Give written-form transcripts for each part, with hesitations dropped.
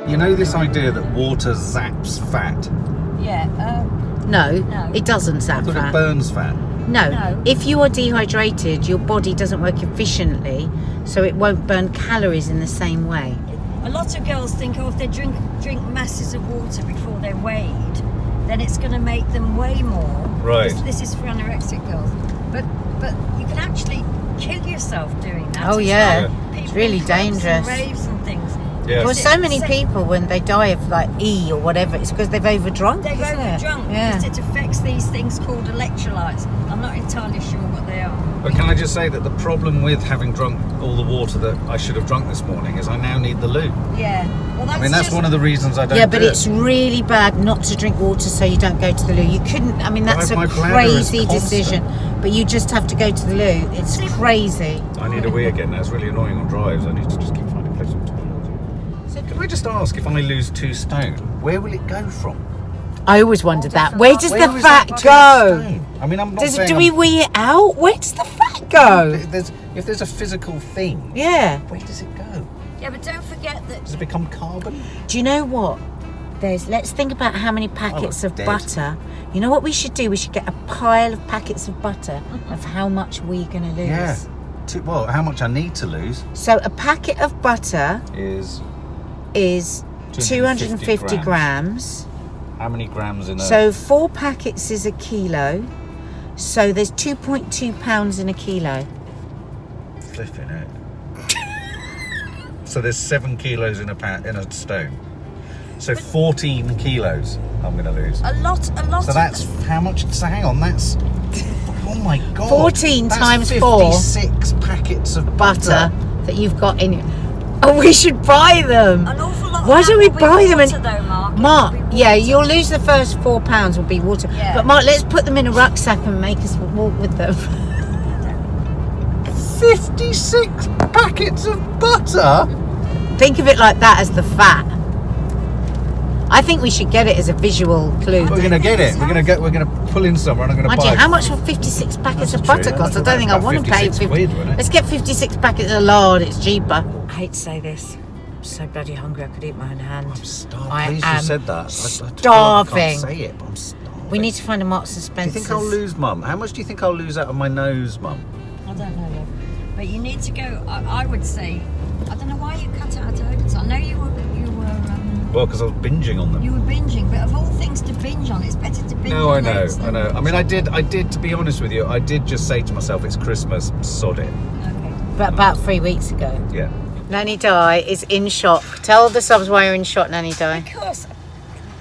You know this idea that water zaps fat? Yeah. No, it doesn't zap I thought fat. it burns fat. No, if you are dehydrated, your body doesn't work efficiently, so it won't burn calories in the same way. A lot of girls think, oh, if they drink masses of water before they're weighed, then it's going to make them weigh more. Right. This is for anorexic girls. But you can actually kill yourself doing that. Oh It's yeah, like it's people really in clubs and dangerous. raves and things. Yeah. Well, so many people, when they die of like E or whatever, it's because they've overdrunk. They've isn't it? overdrunk Yeah. because it affects these things called electrolytes. I'm not entirely sure what they are. But can I just say that the problem with having drunk all the water that I should have drunk this morning is I now need the loo. Yeah. Well, that's I mean, that's just, one of the reasons I don't Yeah, but do it's really bad not to drink water so you don't go to the loo. You couldn't, I mean, that's My a bladder is crazy constant. decision. But you just have to go to the loo. It's crazy. I need a wee again. That's really annoying on drives. I need to just keep finding places to toilet. So can I just ask, if I lose 2 stone, where will it go from? I always wondered that. Where does Where the is fat that 2 go? stone? I mean, I'm not saying Do we weigh it out? Where does the fat go? if there's a physical thing, Yeah. where does it go? yeah, but don't forget that. Does it become carbon? Do you know what? Let's think about how many packets of dead. butter. You know what we should do? We should get a pile of packets of butter of how much we're going to lose. Yeah. Well, how much I need to lose So a packet of butter is is 250 grams. how many grams in a... So 4 packets is a kilo. So there's 2.2 pounds in a kilo. Flipping it. So there's 7 kilos in a stone. So 14 kilos I'm going to lose. A lot. So that's how much? So hang on, that's... Oh my God. 14 that's times 4. 56 packets of Butter that you've got in it. Oh, we should buy them. An awful lot. Why of don't we that will buy be them? water, And though, Mark. Mark, It'll be yeah, water. you'll lose the first £4 will be water. Yeah. But Mark, let's put them in a rucksack and make us walk with them. 56 packets of butter? Think of it like that as the fat. I think we should get it as a visual clue. We're going to get it. We're going to pull in somewhere and I'm going to Mind buy... you, how much will 56 packets of That's butter true. cost? I That's don't think I about want to pay 56 quid, wouldn't it? Let's get 56 packets of lard, it's cheaper. I hate to say this. I'm so bloody hungry I could eat my own hand. I'm starving. I Please, am you said that. I starving. can't say it, but I'm starving. We need to find a Marks and Do you Spencer's. think I'll lose, Mum? How much do you think I'll lose out of my nose, Mum? I don't know, love. But you need to go. I would say. I don't know why you cut out oats. I know you were. Well, because I was binging on them. You were binging, but of all things to binge on, it's better to binge No, on I know, oats than- I know. I mean, I did, to be honest with you, I did just say to myself, it's Christmas, sod it. Okay. But about 3 weeks ago. Yeah. Nanny Di is in shock. Tell the subs why you're in shock, Nanny Di. Because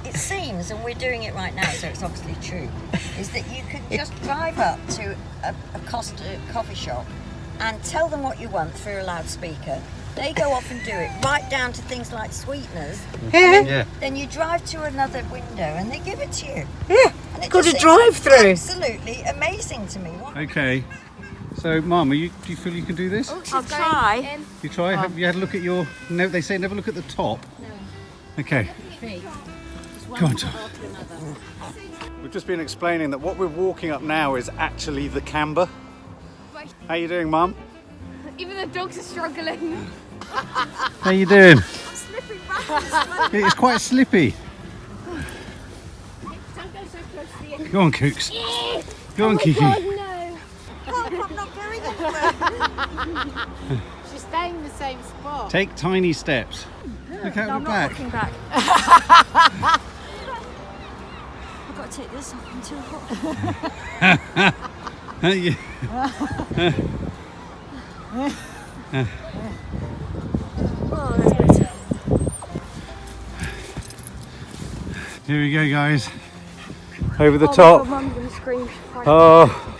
it seems, and we're doing it right now, so it's obviously true, is that you could just drive up to a Costa coffee shop and tell them what you want through a loudspeaker. They go off and do it, right down to things like sweeteners. Yeah. Yeah. Then you drive to another window and they give it to you. Yeah. And it Got just a seems drive-through. Absolutely amazing to me. Okay. So, Mum, do you feel you can do this? I'll try. You try? Have you had a look at your... No, they say never look at the top. No. Okay. Go on, Tom. We've just been explaining that what we're walking up now is actually the camber. How you doing, Mum? Even the dogs are struggling. How you doing? It's quite slippy. Don't go so close to the end. Go on, Kooks. Go on, Kiki. God, no. I'm not going anywhere. She's staying in the same spot. Take tiny steps. Look out the back. Looking back. I've got to take this off until hot. Yeah. Oh, that's better. Here we go, guys. Over the Oh top. my God, Mum's gonna scream. Oh,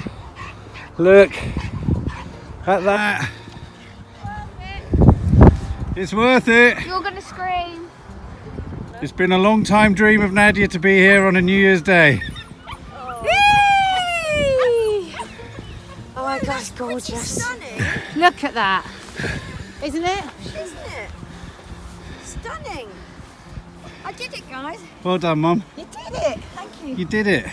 look at that. It's worth it. You're gonna scream. It's been a long time dream of Nadia to be here on a New Year's Day. Oh my God, it's gorgeous. Stunning, Look at that. Isn't it? isn't it? Stunning. I did it, guys. Well done, Mum. You did it. Thank you. You did it.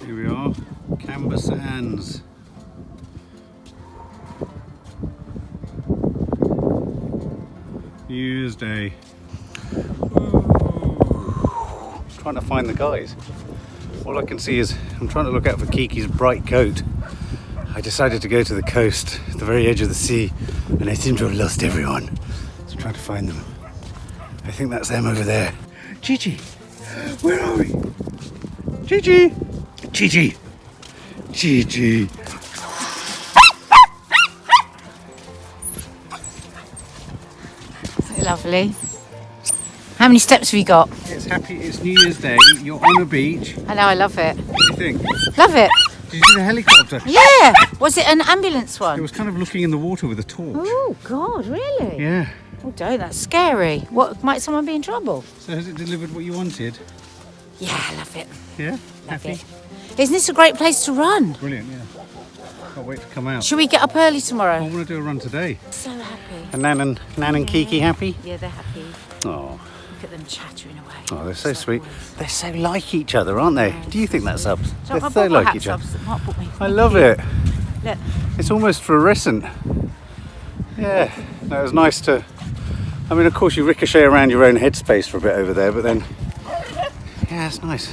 Here we are, Camber Sands. New Year's Day. Trying to find the guys. All I can see is I'm trying to look out for Kiki's bright coat. I decided to go to the coast, the very edge of the sea, and I seem to have lost everyone. So I'm trying to find them. I think that's them over there. Gigi, where are we? Gigi, Gigi, Gigi. Lovely. How many steps have you got? It's New Year's Day, you're on a beach. I know, I love it. What do you think? Love it. Did you see the helicopter? Yeah. Was it an ambulance It one? was kind of looking in the water with a torch. Oh, God, really? Yeah. Oh, don't, that's scary. What, might someone be in trouble? So has it delivered what you wanted? Yeah, I love it. Yeah? Love Happy? it. Isn't this a great place to run? Brilliant, yeah. Can't wait to come out. Should we get up early I tomorrow? want to do a run today. So happy. And Nan and Kiki happy? Yeah, they're happy. Oh. Look at them chattering away. Oh, they're so sweet. They're so like each other, aren't they? Do you think that's subs? So They're I so bought my like hat each other. subs that Mark bought me. I love it. Look. It's almost fluorescent. Yeah. No, it was nice to... I mean, of course, you ricochet around your own headspace for a bit over there, but then... Yeah, it's nice.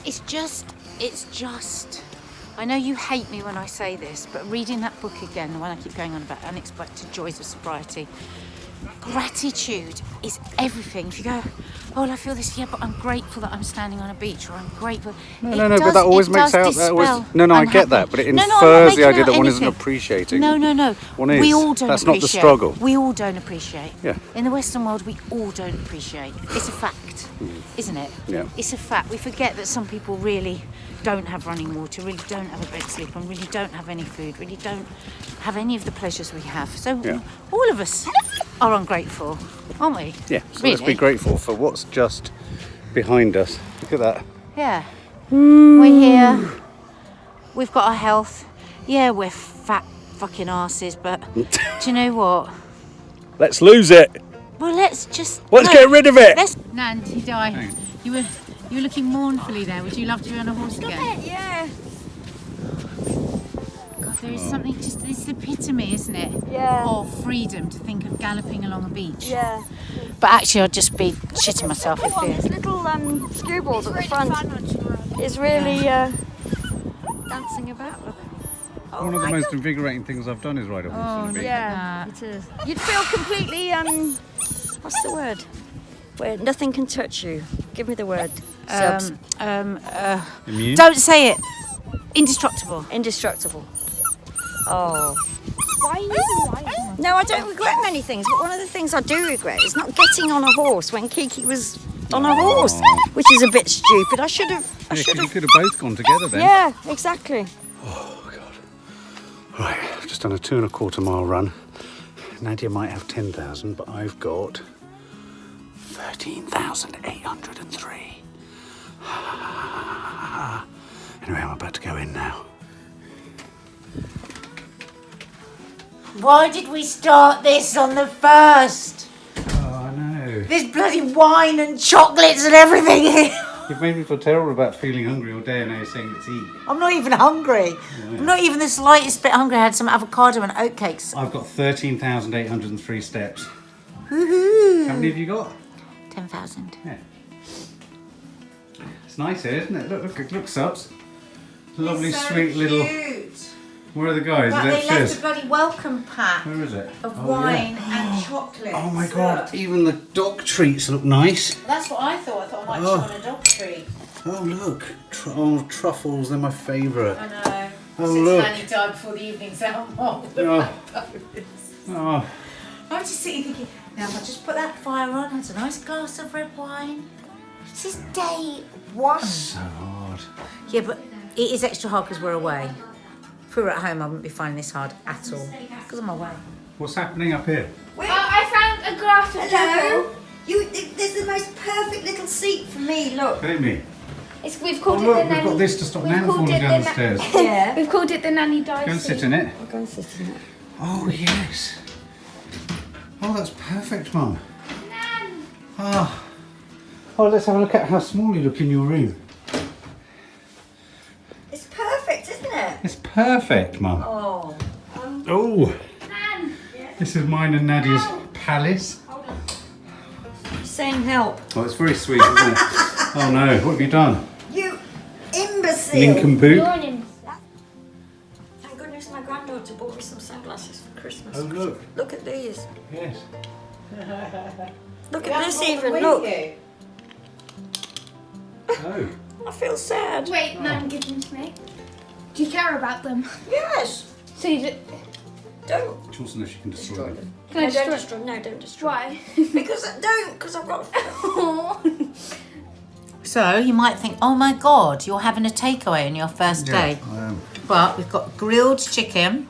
It's just... I know you hate me when I say this, but reading that book again, the one I keep going on about, Unexpected Joys of Sobriety, gratitude is everything. If you go, oh, well, I feel this, yeah, but I'm grateful that I'm standing on a beach, or I'm grateful. No, but that always makes out... That always, no, I get that, but it infers the idea that one isn't appreciating. No. One is. We all don't That's appreciate. not the struggle. We all don't appreciate. Yeah. In the Western world, we all don't appreciate. It's a fact, isn't it? Yeah. It's a fact. We forget that some people really don't have running water, really don't have a bed to sleep on, really don't have any food, really don't have any of the pleasures we have. So all of us are ungrateful, aren't we? Yeah, so really? let's be grateful for what's just behind us. Look at that. Yeah. We're here. We've got our health. Yeah, we're fat fucking asses, but do you know what? Let's lose it. Well, let's just... Let's get rid of it. Nan, you died. You were looking mournfully there. Would you love to be on a horse again? Yeah. God, there is something just, it's the epitome, isn't it? Yeah. Of freedom to think of galloping along a beach. Yeah. But actually, I'd just be shitting myself if This it... little screwballs at the front is really dancing about. Look. Oh, One of the my most God. invigorating things I've done is ride a horse on a beach. Yeah, it is. You'd feel completely what's the word? Where nothing can touch you. Give me the word. Subs. Immune? Don't say it. Indestructible. Indestructible. Oh. Why are you using white? No, I don't regret many things, but one of the things I do regret is not getting on a horse when Kiki was on a horse, which is a bit stupid. I should have. You could have both gone together then. Yeah, exactly. Oh, God. Right, I've just done a 2.25 mile run. Nadia might have 10,000, but I've got 13,803. Anyway, I'm about to go in now. Why did we start this on the 1st? Oh, I know. There's bloody wine and chocolates and everything here. You've made me feel terrible about feeling hungry all day and now you're saying let's eat. I'm not even hungry. I'm not even the slightest bit hungry. I had some avocado and oatcakes. I've got 13,803 steps. Woohoo! How many have you got? 10,000. Yeah. It's nice here, isn't it? Look, subs. Lovely, sweet little... Where are the guys? But Are they they left upstairs? a bloody welcome pack Where is it? of Oh, wine yeah. and chocolate. Oh my God, even the dog treats look nice. That's what I thought. I thought I might Oh. try on a dog treat. Oh look, truffles, they're my favourite. I know. Oh, Since look. Nanny died before the evening's out. Oh. Oh, I was just sitting thinking, now if I just put that fire on, had a nice glass of red wine. This is day 1. so hard. Yeah, but it is extra hard because we're away. If we were at home, I wouldn't be finding this hard at all. Because I'm away. What's happening up here? I found a glass of Hello. There's the most perfect little seat for me. Look. Hey me. We've Oh called it look, the we've nanny. got this to stop we've Nan called falling it down the the stairs. Yeah. We've called it the nanny dive Go and seat. sit in it. I'll go and sit in it. Oh yes. Oh, that's perfect, Mum. Nan. Ah. Oh, let's have a look at how small you look in your room. It's perfect, isn't it? It's perfect, Mum. Oh. Oh, Nan. this is mine and Nadia's palace. saying help. Oh, it's very sweet, isn't it? Oh no, what have you done? You imbecile. Nincompoop. You're an imbecile. Thank goodness my granddaughter bought me some sunglasses for Christmas. Oh look. Look at these. Yes. Look at this even, look. Oh. I feel sad. Wait, Nan, give them to me. Do you care about them? Yes. So you do, Don't. She wants to know if she can destroy them. can I No, don't destroy? destroy. No, don't destroy. Why? Because because I've got. So you might think, oh my God, you're having a takeaway on your first day. I am. But we've got grilled chicken,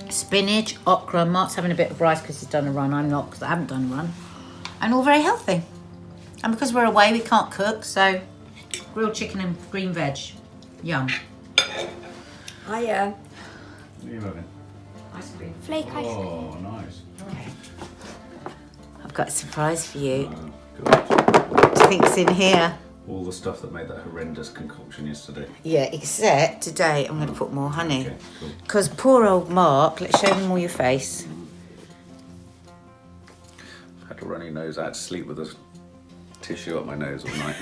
spinach, okra. Mark's having a bit of rice because he's done a run. I'm not because I haven't done a run. And all very healthy. And because we're away, we can't cook, so grilled chicken and green veg. Yum. I What are you having? ice cream. Flake ice cream. Oh, nice. I've got a surprise for you. Oh, good. What do you think's in here? All the stuff that made that horrendous concoction yesterday. Yeah, except today I'm going to put more honey. Okay, cool. Because poor old Mark, let's show them all your face. I had a runny nose. I had to sleep with a tissue up my nose all night.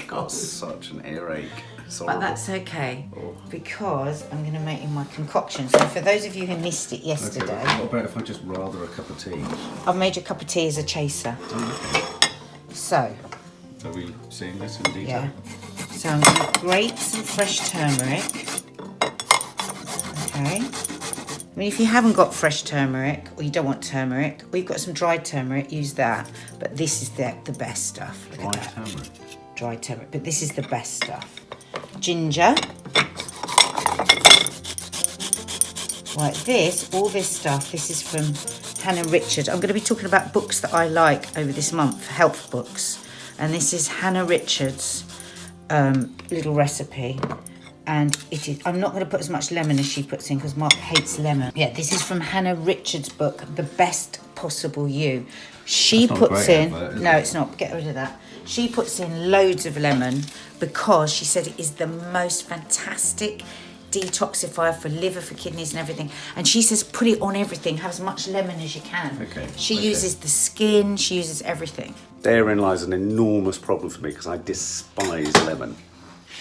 Got such an earache. It's But horrible. that's okay, Oh. because I'm going to make you my concoction. So for those of you who missed it Okay, yesterday, what about if I just rather a cup of tea? I've made you a cup of tea as a chaser. Oh, okay. So, Are we seeing this in detail? yeah. So I'm going to grate some fresh turmeric. Okay. I mean, if you haven't got fresh turmeric, or you don't want turmeric, or you've got some dried turmeric, use that. But this is the best stuff. Look Dried at that. turmeric. Dried turmeric, but this is the best stuff. Ginger. Right, all this stuff, this is from Hannah Richard. I'm going to be talking about books that I like over this month, health books. And this is Hannah Richard's little recipe. And it is, I'm not going to put as much lemon as she puts in because Mark hates lemon. Yeah, this is from Hannah Richard's book, The Best Possible You. She That's not puts great in, advert, is no, it? it's not, get rid of that. She puts in loads of lemon because she said it is the most fantastic detoxifier for liver, for kidneys and everything. And she says put it on everything, have as much lemon as you can. Okay, She okay. uses the skin, she uses everything. Therein lies an enormous problem for me because I despise lemon.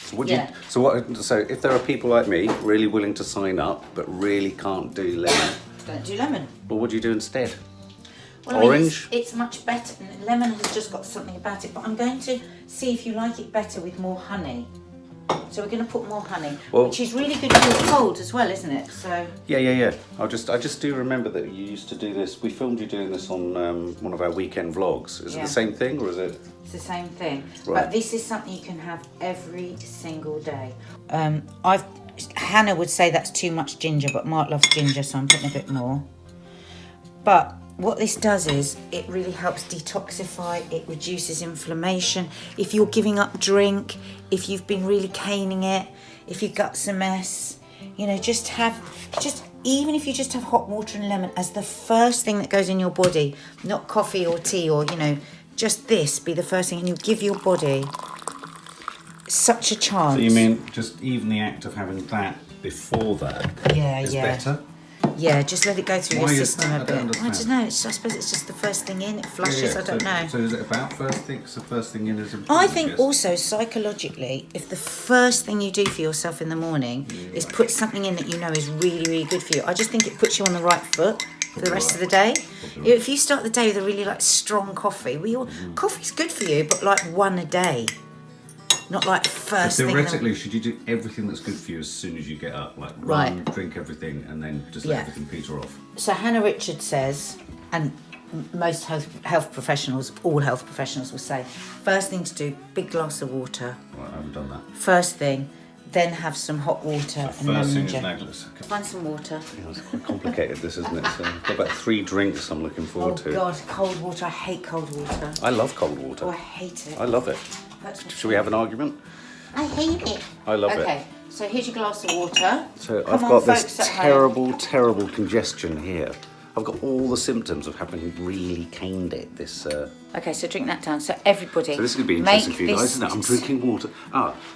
So would Yeah. so if there are people like me really willing to sign up but really can't do lemon, Don't do lemon. well, what do you do instead? Well, I mean, Orange? it's much better. Lemon has just got something about it, but I'm going to see if you like it better with more honey. So we're going to put more honey, Well- which is really good for your cold as well, isn't it? So Yeah. I just do remember that you used to do this. We filmed you doing this on one of our weekend vlogs. Is it Yeah. the same thing or is it? it's the same thing. Right. But this is something you can have every single day. Hannah would say that's too much ginger, but Mark loves ginger, so I'm putting a bit more. But what this does is it really helps detoxify, it reduces inflammation. If you're giving up drink, if you've been really caning it, if your gut's a mess, you know, even if you just have hot water and lemon as the first thing that goes in your body, not coffee or tea or, you know, just this be the first thing, and you give your body such a chance. So you mean just even the act of having that before that is better? Yeah, just let it go through Why your is system that? a I bit. don't I don't understand. know. I suppose it's just the first thing in. It flushes. I don't know. So is it about first thing? So first thing in is important, I think guess? also psychologically, if the first thing you do for yourself in the morning is put something in that you know is really, really good for you, I just think it puts you on the right foot for the rest of the day. If you start the day with a really like strong coffee, coffee's good for you, but like one a day, not like first thing. Theoretically, should you do everything that's good for you as soon as you get up? Like run, drink everything, and then just let everything peter off? So Hannah Richard says, and most health professionals, all health professionals will say, first thing to do, big glass of water. Right, I haven't done that. First thing, then have some hot water and First lemon thing is gel. nagless. Find some water. It's quite complicated, this, isn't it? So I've got about 3 drinks I'm looking Oh forward to. God, cold water. I hate cold water. I love cold Oh, water. I hate it. I love it. That's Should we have an argument? I hate it. I love it. Okay, so here's your glass of water. So Come I've on, got this folks at home. terrible congestion here. I've got all the symptoms of having really caned it. Okay, so drink that down. So everybody, So this is going to be make interesting for you guys, this- isn't it? I'm drinking water.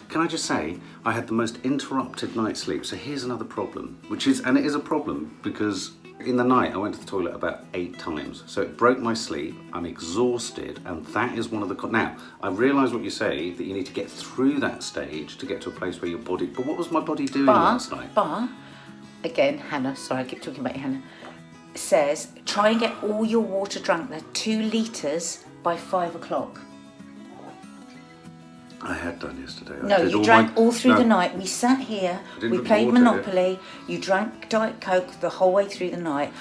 Can I just say, I had the most interrupted night's sleep. So here's another problem, and it is a problem because In the night, I went to the toilet about 8 times, so it broke my sleep. I'm exhausted, and that is one of the... Now, I realise what you say, that you need to get through that stage to get to a place where your body... But what was my body doing last night? But, again, Hannah, sorry, I keep talking about you, Hannah, says, try and get all your water drunk. They're 2 litres by 5 o'clock. I had done yesterday. No, you drank all through the night. We sat here, we played Monopoly, you drank Diet Coke the whole way through the night.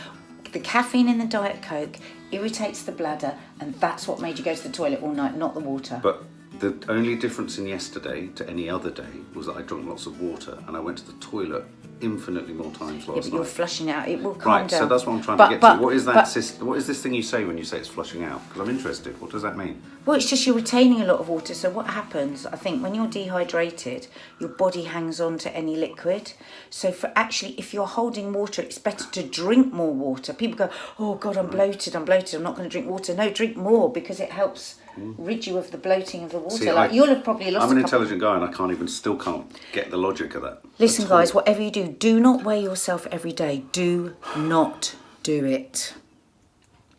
The caffeine in the Diet Coke irritates the bladder, and that's what made you go to the toilet all night, not the water. But the only difference in yesterday to any other day was that I drank lots of water, and I went to the toilet infinitely more times last night. But you're flushing out, it will calm Right, down. so that's what I'm trying to get to. What is that what is this thing you say when you say it's flushing out? Because I'm interested. What does that mean? Well, it's just you're retaining a lot of water. So what happens, I think, when you're dehydrated, your body hangs on to any liquid. So for actually, if you're holding water, it's better to drink more water. People go, oh God, I'm bloated, I'm not going to drink water. No, drink more, because it helps rid you of the bloating of the water. See, like, you'll have probably lost I'm an intelligent guy, and I still can't get the logic of that. Listen, guys, whatever you do not weigh yourself every day. Do not do it.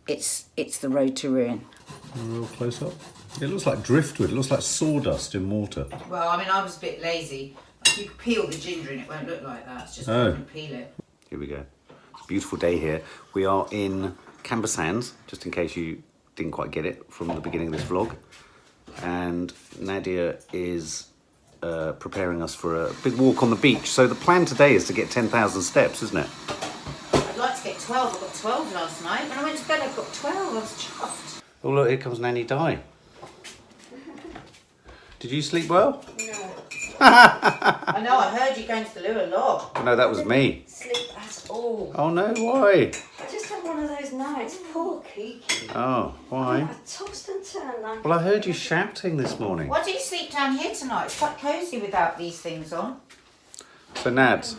It's the road to ruin. A real close up. It looks like driftwood. It looks like sawdust in water. Well, I mean, I was a bit lazy. You could peel the ginger and it won't look like that. It's just peel it. Here we go. It's a beautiful day here. We are in Camber Sands, just in case you didn't quite get it from the beginning of this vlog. And Nadia is preparing us for a big walk on the beach. So the plan today is to get 10,000 steps, isn't it? I'd like to get 12. I got 12 last night. When I went to bed, I got 12. I was chuffed. Oh look, here comes Nanny Di. Did you sleep well? No. I know, I heard you going to the loo a lot. Oh, no, that was me. Sleep at all. Oh no, why? I just had one of those nights, poor Kiki. Oh, why? I tossed and turned like... Well, I heard you shouting this morning. Why do you sleep down here tonight? It's quite cosy without these things on. So Nads,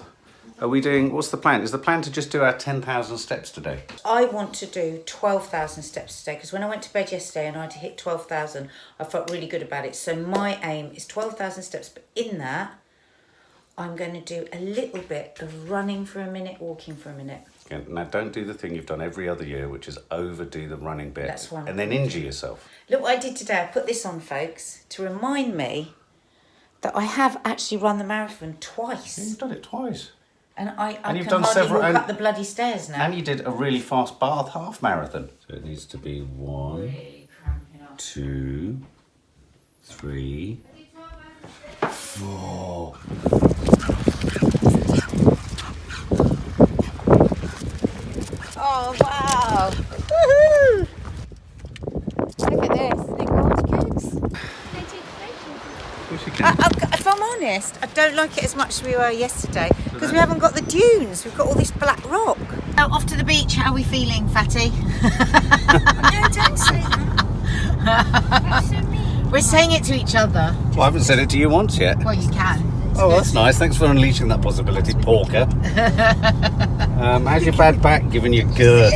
are we doing, what's the plan? Is the plan to just do our 10,000 steps today? I want to do 12,000 steps today, because when I went to bed yesterday and I had to hit 12,000, I felt really good about it. So my aim is 12,000 steps, but in that, I'm going to do a little bit of running for a minute, walking for a minute. Yeah, now don't do the thing you've done every other year, which is overdo the running bit. That's one. And then injure yourself. Look what I did today. I put this on, folks, to remind me that I have actually run the marathon twice. You've done it twice. And I you've can done hardly several, walk up the bloody stairs now. And you did a really fast Bath half marathon. So it needs to be 1, 2, 3, 4. Oh, wow. Woohoo! Look at this. Isn't it gorgeous, kids? If I'm honest, I don't like it as much as we were yesterday, because we haven't got the dunes. We've got all this black rock. So off to the beach. How are we feeling, Fatty? No, don't say that. That's so mean. We're saying it to each other. Well, I haven't said it to you once yet. Well, you can. Oh, that's nice. Thanks for unleashing that possibility, Porker. How's your bad back giving you girth?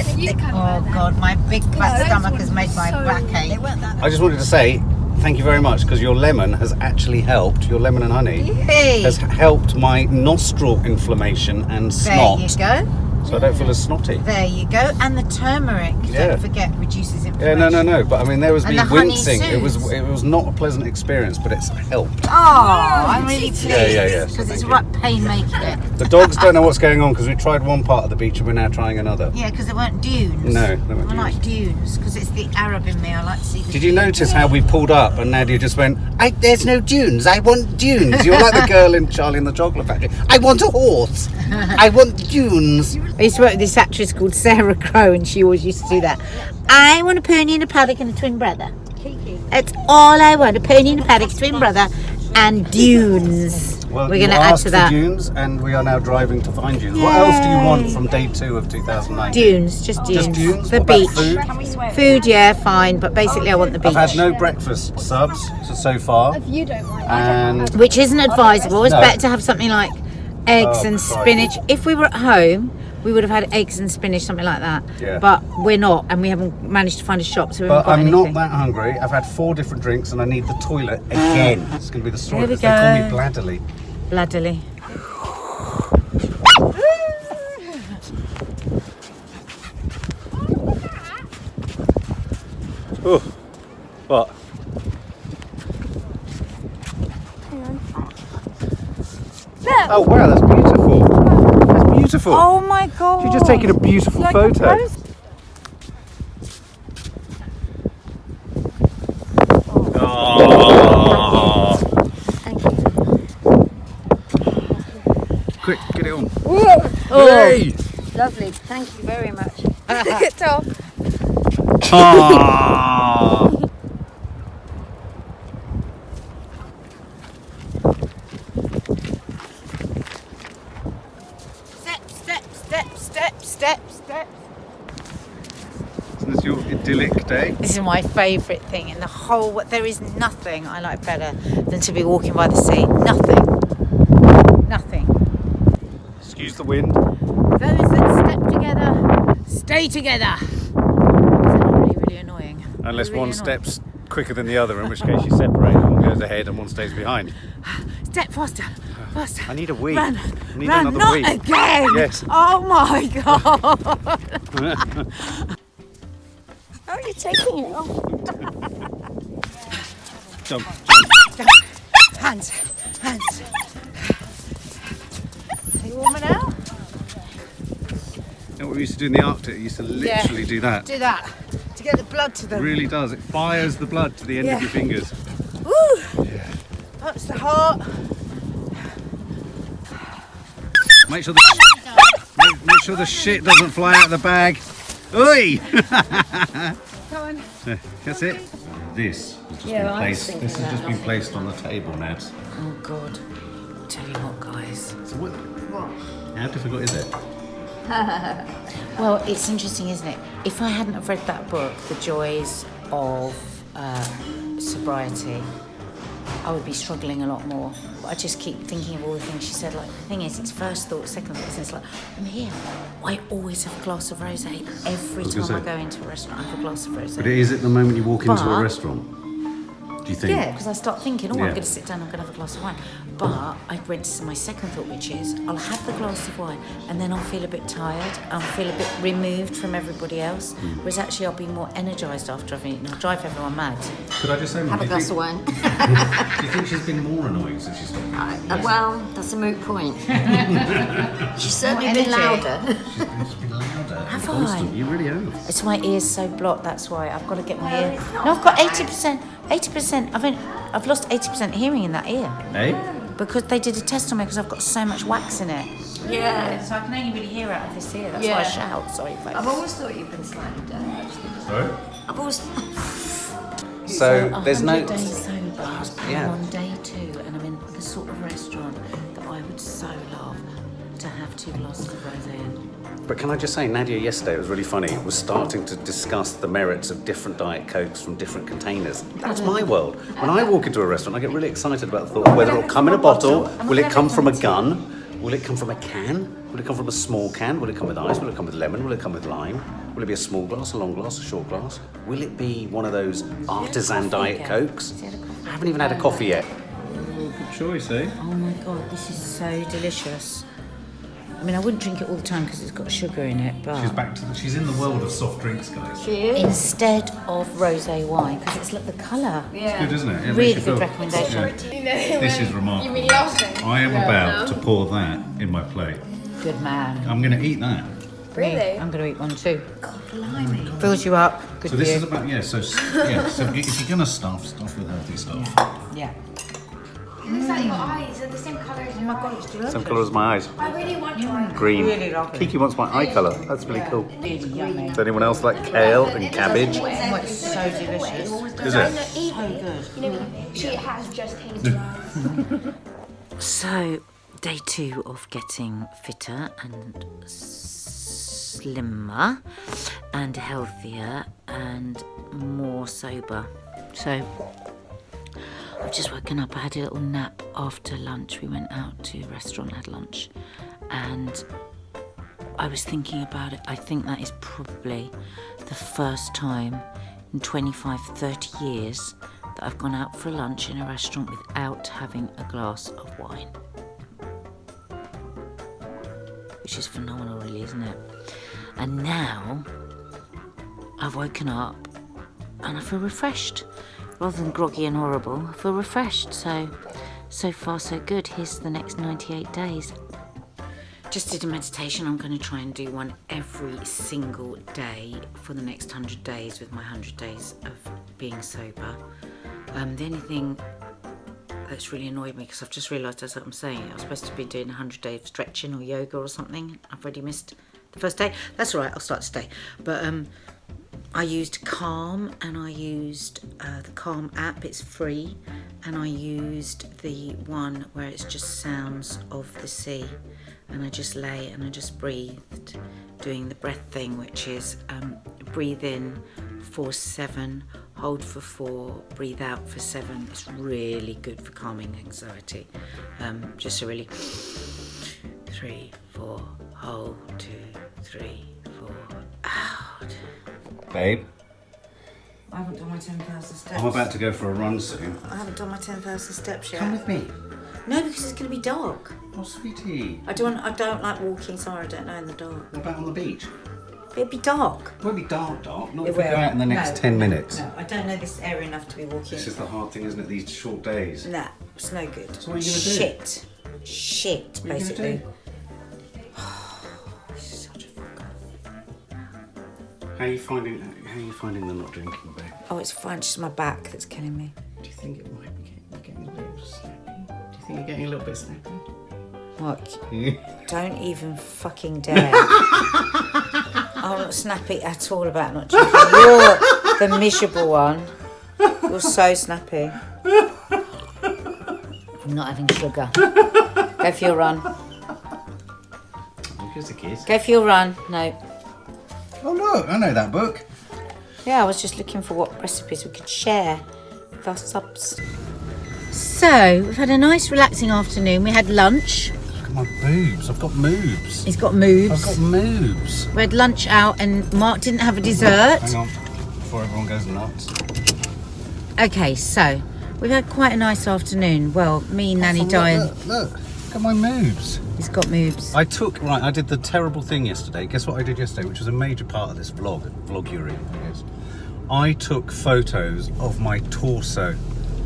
Oh, God, my big fat stomach has made my back ache. I just wanted to say thank you very much, because your lemon has actually helped, your lemon and honey Yay. has helped my nostril inflammation and snot. There you go. So I don't feel as snotty. There you go. And the turmeric, don't forget, reduces inflammation. Yeah, no. But I mean, there was And me the honey wincing. It soothes. was not a pleasant experience, but it's helped. Oh, I'm really pleased. Yeah. Because So it's thank right pain making it. The dogs don't know what's going on, because we tried one part of the beach and we're now trying another. Yeah, because there weren't dunes. No, there weren't I like dunes, because it's the Arab in me. I like to see the Did you dunes. notice how we pulled up and Nadia just went, there's no dunes, I want dunes. You're like the girl in Charlie and the Chocolate Factory. I want a horse. I want dunes. I used to work with this actress called Sarah Crowe, and she always used to do that. I want a pony and a paddock and a twin brother. That's all I want, a pony and a paddock, twin brother, and dunes. Well, We're going to add to that. dunes, and we are now driving to find dunes. What else do you want from day 2 of 2019? Dunes, just dunes. Just dunes? The What about beach. food? Food, yeah, fine, but basically I want the beach. I've had no breakfast subs so far. If you don't mind. And Which isn't advisable. It's No. better to have something like eggs and crikey. spinach. If we were at home, we would have had eggs and spinach, something like that. Yeah. But we're not, and we haven't managed to find a shop, so we But haven't got I'm anything. not that hungry. I've had 4 different drinks and I need the toilet again. It's going to be the story. Here we They call me go. Bladderly. Bloodily. Oh, what? Oh wow, that's beautiful. That's beautiful. Oh my god! You're just taking a beautiful Like photo. a post- Oh. Thank you. Quick, get it on. Oh, Hey! lovely. Thank you very much. Top. Ah. Step. So this is your idyllic day. This is my favourite thing in the whole. There is nothing I like better than to be walking by the sea. Nothing. Excuse the wind. Those that step together, stay together. Is that really, really annoying? Unless Really one annoying. steps quicker than the other, in which case you separate. One goes ahead and one stays behind. Step faster. I need a wee. Run. I need Run. another Not wee. again. Yes. Oh my god. How are you taking it off? Jump. Hands. Are you warmer now? You know what we used to do in the Arctic? We used to literally do that. Do that to get the blood to It them. really does. It fires the blood to the end of your fingers. Woo! Yeah. Pumps the heart. Make sure the make sure the shit doesn't fly out of the bag. Oi! Go on. That's it. This has just Yeah, been I was placed. thinking This has that. just been placed on the table, Nads. Oh god. I'll tell you what, guys. So what? How difficult is it? Well, it's interesting, isn't it? If I hadn't have read that book, The Joys of Sobriety, I would be struggling a lot more. But I just keep thinking of all the things she said. Like, the thing is, it's first thought, second thought. It's like, I'm here. I always have a glass of rosé. Every was time gonna I say. go into a restaurant, I have a glass of rosé. But it is at the moment you walk into a But- restaurant. Do you think? Yeah, because I start thinking, oh, Yeah. I'm going to sit down, I'm going to have a glass of wine. But I went to my second thought, which is, I'll have the glass of wine and then I'll feel a bit tired. I'll feel a bit removed from everybody else. Whereas actually I'll be more energised after I've eaten. I'll drive everyone mad. Could I just say, Mum, Have do a you glass think- of wine. Do you think she's been more annoying since she stopped? Well, that's a moot point. She's certainly More been energy. louder. She's been louder. Have constant. I? You really have. It's my ears so blocked, that's why I've got to get my ear. No, I've got 80%. 80%. I've lost 80% hearing in that ear. Eh? Because they did a test on me because I've got so much wax in it. Yeah. So I can only really hear out of this ear. That's why I Yeah. shout. Sorry, folks. I've always thought you've been slightly deaf, actually. Sorry? I've always... So there's no. 100 days sober. Yeah. I'm on day 2 and I'm in the sort of restaurant that I would so love to have 2 glasses of rosé in. But can I just say, Nadia yesterday, it was really funny, was starting to discuss the merits of different Diet Cokes from different containers. That's my world. When I walk into a restaurant, I get really excited about the thought of whether it'll come in a bottle, will it come from a gun, will it come from a can, will it come from a small can, will it come with ice, will it come with lemon, will it come with lime, will it be a small glass, a long glass, a short glass, will it be one of those artisan Diet Cokes? I haven't even had a coffee yet. Good choice, eh? Oh my god, this is so delicious. I mean, I wouldn't drink it all the time because it's got sugar in it, but She's in the world of soft drinks, guys. She is. instead of rosé wine, because it's like the colour. Yeah. Good, isn't it? It makes Really you good feel- recommendation. This is remarkable. You mean Yeltsin? I am about to pour that in my plate. Good man. I'm going to eat that. Really? I'm going to eat one too. Fills you up. Good So this for is you. about, so if you're going to stuff with healthy stuff. Yeah. It looks like your eyes are the same colour as your eyes. Same colour as my eyes. I really want to. Green. Really lovely. Kiki wants my eye colour. That's really cool. Really yummy. Does anyone else like kale and cabbage? Oh, it's so delicious. Is it? So good. You know, she has just hated eyes. So, day 2 of getting fitter and slimmer and healthier and more sober. So, I've just woken up. I had a little nap after lunch. We went out to a restaurant, had lunch, and I was thinking about it. I think that is probably the first time in 25, 30 years that I've gone out for lunch in a restaurant without having a glass of wine. Which is phenomenal, really, isn't it? And now I've woken up and I feel refreshed. Rather than groggy and horrible, I feel refreshed. So far so good. Here's the next 98 days. Just did a meditation. I'm going to try and do one every single day for the next 100 days with my 100 days of being sober. The only thing that's really annoyed me, because I've just realised as I'm saying it, I was supposed to be doing 100 days of stretching or yoga or something. I've already missed the first day. That's all right, I'll start today. But I used Calm, and I used the Calm app, it's free, and I used the one where it's just sounds of the sea, and I just lay and I just breathed, doing the breath thing, which is breathe in for 7, hold for 4, breathe out for 7. It's really good for calming anxiety. Just a really 3, 4, hold, 2, 3, 4, out. Babe, I haven't done my 10,000 steps. I'm about to go for a run soon. I haven't done my 10,000 steps yet. Come with me. No, because it's going to be dark. Oh, sweetie. I don't like walking somewhere I don't know in the dark. What about on the beach? It'll be dark. It won't be dark. Not It if we go will. out in the next No. 10 minutes. No, I don't know this area enough to be walking. This is the hard thing, isn't it? These short days. Nah, it's no good. So what are you going to do? Shit, What are you gonna basically. do? This is such a fucker. How are you finding the not drinking, babe? Oh, it's fine. It's just my back that's killing me. Do you think it might be getting a little snappy? Do you think you're getting a little bit snappy? What? Don't even fucking dare. I'm not snappy at all about not drinking. You're the miserable one. You're so snappy. I'm not having sugar. Go for your run. Here's a kiss. Go for your run. No. Oh look, I know that book. Yeah, I was just looking for what recipes we could share with our subs. So, we've had a nice relaxing afternoon. We had lunch. Look at my boobs. I've got moves. He's got moves. I've got moves. We had lunch out and Mark didn't have a dessert. Hang on, before everyone goes nuts. Okay, so we've had quite a nice afternoon. Well, me, Nanny, Di, Look at my moves. he's got moves. I did the terrible thing yesterday. Guess what I did yesterday, which was a major part of this VLOGUARY, I guess. I took photos of my torso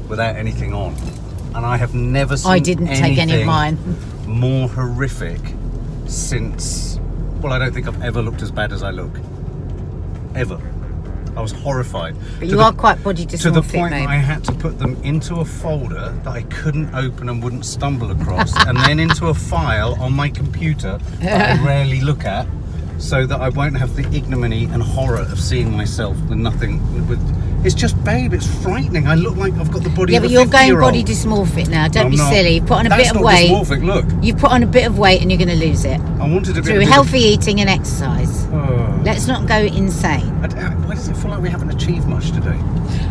without anything on. And I have never seen I didn't take any of mine. more horrific since, well, I don't think I've ever looked as bad as I look. Ever. I was horrified. But you are quite body To the dysmorphic, point babe. that I had to put them into a folder that I couldn't open and wouldn't stumble across, and then into a file on my computer that I rarely look at, so that I won't have the ignominy and horror of seeing myself with nothing. It's just, babe, it's frightening. I look like I've got the body Yeah, of a but you're going 50-year-old. body dysmorphic now. Don't I'm be not. silly. You've put on a That's bit of not weight. dysmorphic, look. You've put on a bit of weight and you're going to lose it. I wanted to be Through healthy eating and exercise. Oh. Let's not go insane. Why does it feel like we haven't achieved much today?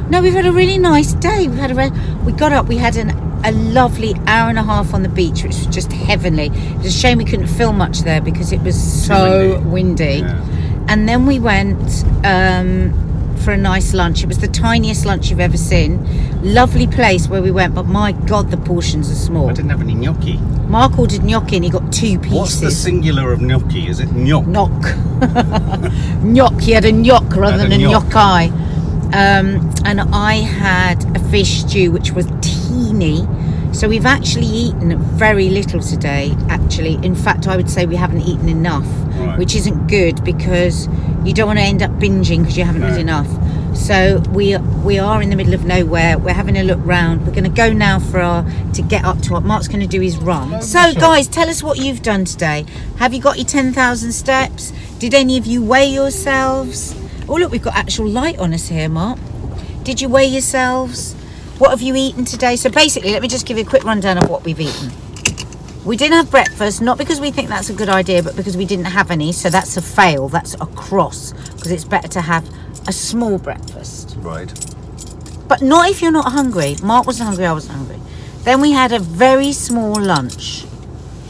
No, we've had a really nice day. We got up, we had a lovely hour and a half on the beach, which was just heavenly. It was a shame we couldn't film much there because it was so windy. Yeah. And then we went for a nice lunch. It was the tiniest lunch you've ever seen. Lovely place where we went, but my God, the portions are small. I didn't have any gnocchi. Mark ordered gnocchi and he got 2 pieces. What's the singular of gnocchi? Is it gnoc? Knock. Knock. He had a knock rather than a gnocchi. And I had a fish stew, which was teeny. So we've actually eaten very little today, actually. In fact, I would say we haven't eaten enough, Right. which isn't good because you don't want to end up binging because you haven't had enough. So we are in the middle of nowhere. We're having a look round. We're going to go now to get up to what Mark's going to do his run. So guys, tell us what you've done today. Have you got your 10,000 steps? Did any of you weigh yourselves? Oh look, we've got actual light on us here, Mark. Did you weigh yourselves? What have you eaten today? So basically, let me just give you a quick rundown of what we've eaten. We didn't have breakfast, not because we think that's a good idea, but because we didn't have any. So that's a fail, that's a cross, because it's better to have a small breakfast. Right. But not if you're not hungry. Mark wasn't hungry, I wasn't hungry. Then we had a very small lunch.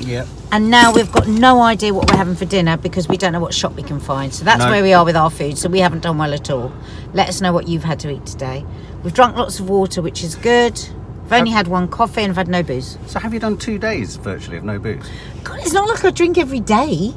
Yep. And now we've got no idea what we're having for dinner because we don't know what shop we can find. So that's No. where we are with our food. So we haven't done well at all. Let us know what you've had to eat today. We've drunk lots of water, which is good. I've only had 1 coffee and I've had no booze. So have you done 2 days virtually of no booze? God, it's not like I drink every day.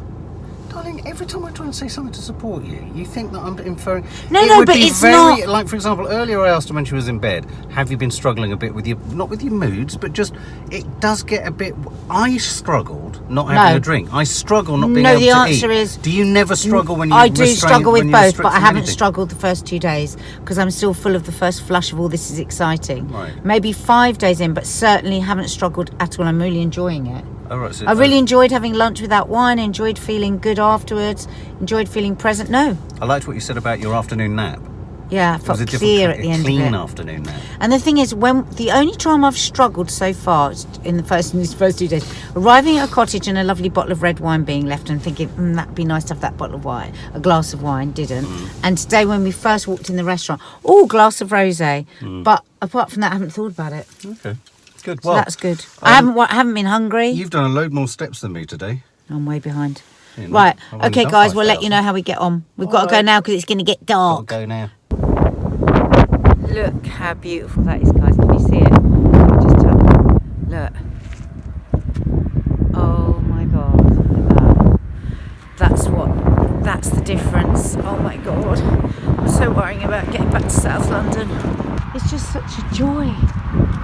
Darling, every time I try and say something to support you, you think that I'm inferring... No, but it's not... Like, for example, earlier I asked her when she was in bed, have you been struggling a bit with your... Not with your moods, but just... It does get a bit... I struggled not having a drink. I struggle not being able to eat. No, the answer is... Do you never struggle when you I do struggle with both, but I haven't anything? struggled the first 2 days because I'm still full of the first flush of all this is exciting. Right. Maybe 5 days in, but certainly haven't struggled at all. I'm really enjoying it. Oh, right, so, I really enjoyed having lunch without wine, enjoyed feeling good afterwards, enjoyed feeling present. No. I liked what you said about your afternoon nap. Yeah, I It was felt a clear at the end of clean it. afternoon nap. And the thing is, when the only time I've struggled so far in these first 2 days, arriving at a cottage and a lovely bottle of red wine being left and thinking, that'd be nice to have that bottle of wine, a glass of wine, didn't. And today when we first walked in the restaurant, glass of rosé. But apart from that, I haven't thought about it. Okay, good. So Well, that's good. I haven't been hungry. You've done a load more steps than me today. I'm way behind. You know, Right, I've only okay done guys, we'll let you 5,000. know how we get on. We've got to go now because it's going to get dark. Gotta go now. Look how beautiful that is, guys. Can you see it? I'll just tell you. Look. Oh my God. Look at that. That's the difference. Oh my God. I'm so worrying about getting back to South London. It's just such a joy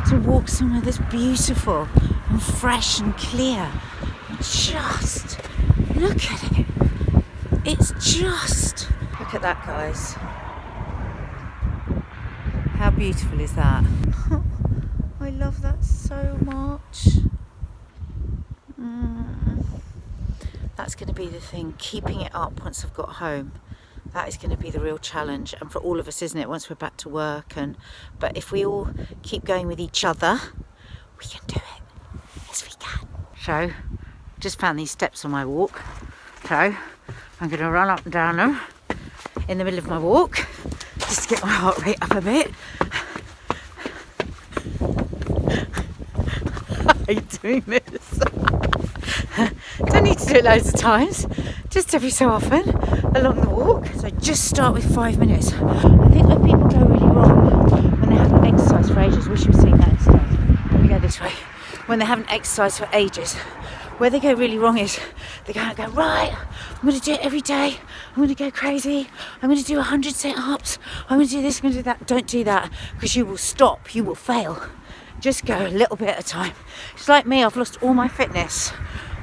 to walk somewhere that's beautiful and fresh and clear. Just look at it. It's just... Look at that, guys. How beautiful is that? I love that so much. That's going to be the thing, keeping it up once I've got home. That is going to be the real challenge, and for all of us, isn't it, once we're back to work. But if we all keep going with each other, we can do it. Yes, we can. So, just found these steps on my walk. So, I'm going to run up and down them in the middle of my walk, just to get my heart rate up a bit. I hate doing this. Don't need to do it loads of times, just every so often along the walk. So just start with 5 minutes. I think when people go really wrong when they haven't exercised for ages, wish you were seeing that instead. Let me go this way. When they haven't exercised for ages, where they go really wrong is they go, right, I'm going to do it every day. I'm going to go crazy. I'm going to do 100 sit-ups. I'm going to do this, I'm going to do that. Don't do that, because you will stop. You will fail. Just go a little bit at a time. It's like me, I've lost all my fitness.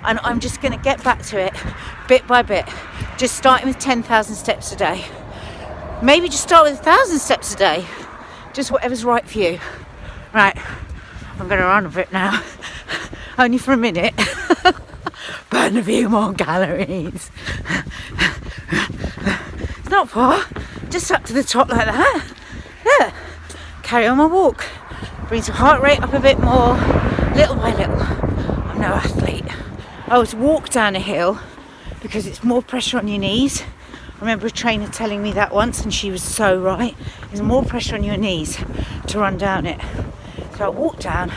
And I'm just going to get back to it bit by bit. Just starting with 10,000 steps a day. Maybe just start with 1,000 steps a day. Just whatever's right for you. Right, I'm going to run a bit now. Only for a minute. Burn a few more calories. It's not far. Just up to the top like that. Yeah. Carry on my walk. Brings the heart rate up a bit more. Little by little. I'm no athlete. I always walk down a hill because it's more pressure on your knees. I remember a trainer telling me that once, and she was so right. There's more pressure on your knees to run down it. So I walk down,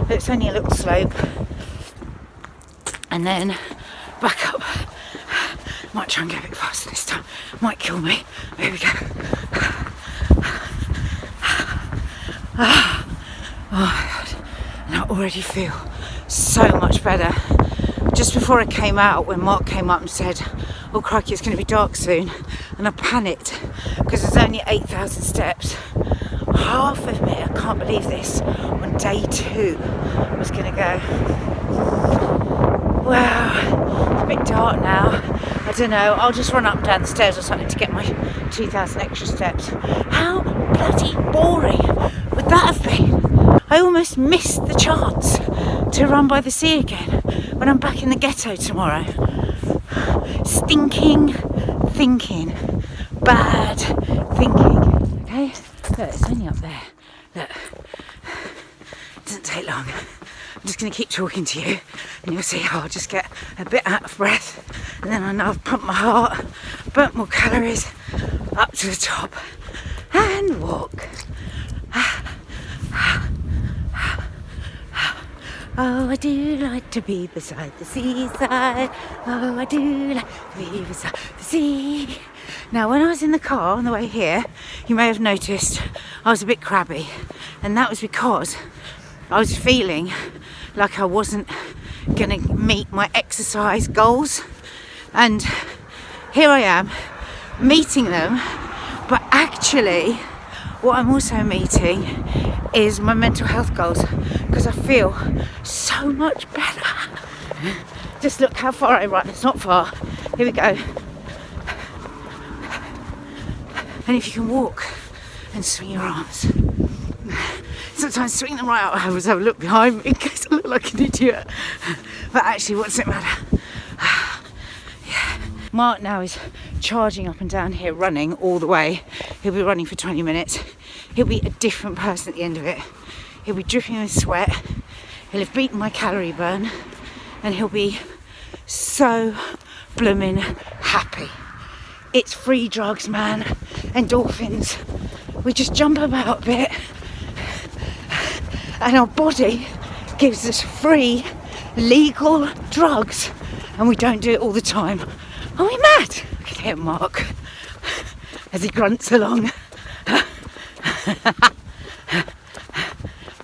but it's only a little slope, and then back up. Might try and go a bit faster this time. Might kill me. There we go. Oh my God. And I already feel so much better. Just before I came out, when Mark came up and said, oh crikey, it's going to be dark soon, and I panicked because there's only 8,000 steps. Half of me, I can't believe this, on day 2 was going to go, wow, it's a bit dark now. I don't know, I'll just run up and down the stairs or something to get my 2,000 extra steps. How bloody boring would that have been? I almost missed the chance to run by the sea again when I'm back in the ghetto tomorrow. Stinking thinking. Bad thinking. Okay? Look, it's only up there. Look. It doesn't take long. I'm just going to keep talking to you, and you'll see how I'll just get a bit out of breath, and then I know I've pumped my heart, burnt more calories, up to the top, and walk. Oh, I do like to be beside the seaside. Oh, I do like to be beside the sea. Now, when I was in the car on the way here, you may have noticed I was a bit crabby. And that was because I was feeling like I wasn't going to meet my exercise goals. And here I am meeting them, but actually what I'm also meeting is my mental health goals, because I feel so much better. Just look how far I run. It's not far. Here we go. And if you can walk and swing your arms, sometimes swing them right out. I always have a look behind me in case I look like an idiot. But actually, what does it matter? Yeah. Mark now is charging up and down here, running all the way. He'll be running for 20 minutes. He'll be a different person at the end of it. He'll be dripping with sweat. He'll have beaten my calorie burn, and he'll be so blooming happy. It's free drugs, man. Endorphins. We just jump about a bit, and our body gives us free, legal drugs, and we don't do it all the time. Are we mad? Look at him, Mark, as he grunts along.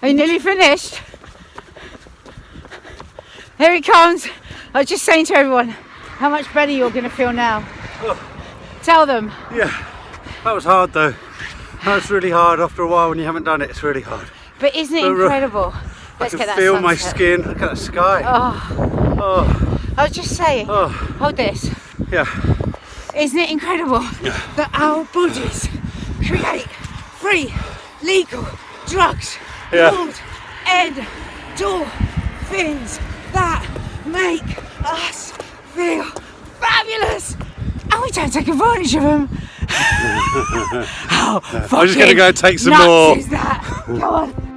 Are you nearly finished? Here he comes. I was just saying to everyone how much better you're going to feel now. Oh. Tell them. Yeah, that was hard though. That was really hard. After a while when you haven't done it, it's really hard. But isn't it incredible? Let's I get can that feel sunset. my skin. Look at the sky. Oh. Oh, I was just saying, Oh. hold this. yeah. Isn't it incredible that our bodies create free, legal drugs Yeah. called endorphins that make us feel fabulous, and we don't take advantage of them. How I'm just going to go take some nuts more. is that? Go on.